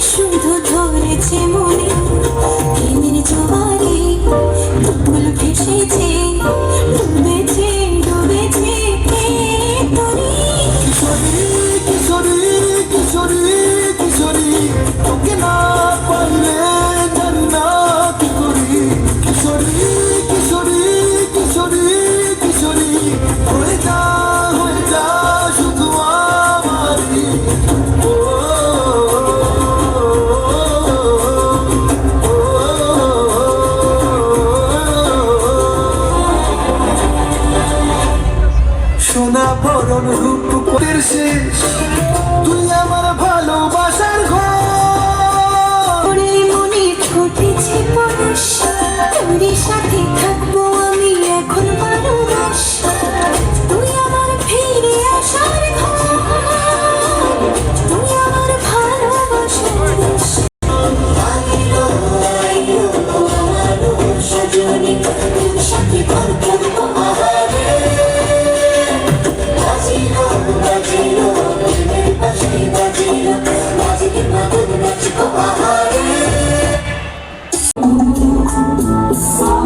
শুধু ধরেছে মনে প্রেমের জোয়ারে ফুল ভেসেছে ডুবেছে ডুবেছে তোরে কিশোরী কিশোরী কিশোরী কিশোরী তোকে না পারলে জানি না কি করি কিশোরী কিশোরী কিশোরী কিশোরী হয়ে যা শুধু আমারই সোনা ভরণ রূপ কোটের শেষ তুই আমার ভালোবাসার ঘর মনে ফুটেছে পরশ তোর সাথে থাকবো আমি এখন ভালোবাস তুই আমার ফিরে আসার ঘর তুই আমার ভালোবাসার দেশ সজনী তোর সাথে ঘর করবো আহারে বাজিলো বাজিলো প্রেমের বাজি বাজিলো বাজিকে মাদক নাচবো আহারে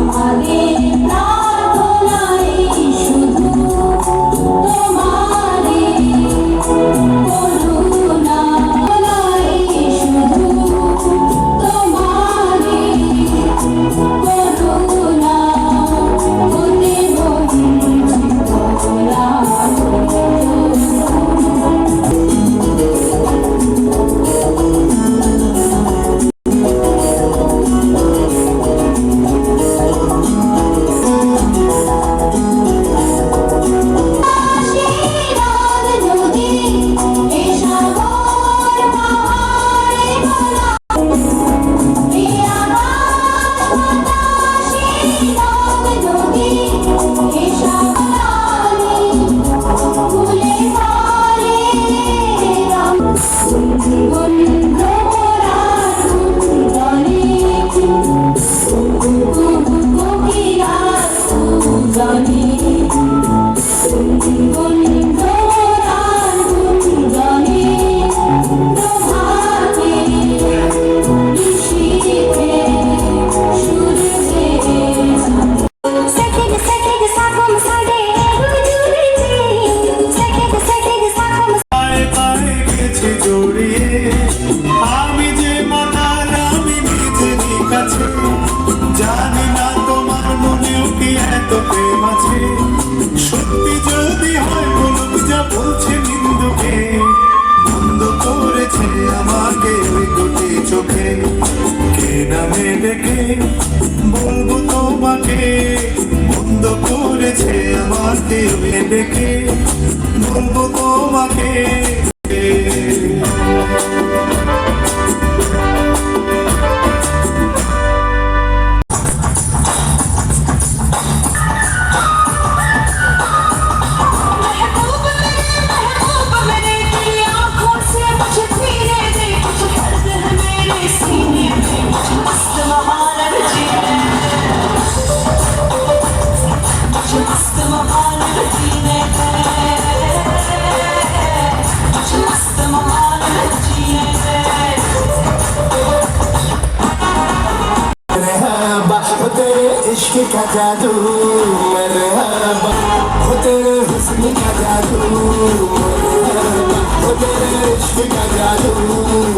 আমাদের প্রার্থনাই শুধু তোমারে করুণা শুধু তোমারে করুণা হতে জানি না তোমার মনেও কি এত প্রেম আছে সত্যি যদি হয় বলুক যা বলছে নিন্দুকে বন্ধ করেছে আমাকে ওই দুটি চোখে কে নামে ডেকে বলবো তোমাকে বন্ধ করেছে আমাকে ওই ডেকে বলবো তোমাকে इश्क का जादू मरहबा हो तेरे हुस्न का जादू मरहबा हो तेरे इश्क का जादू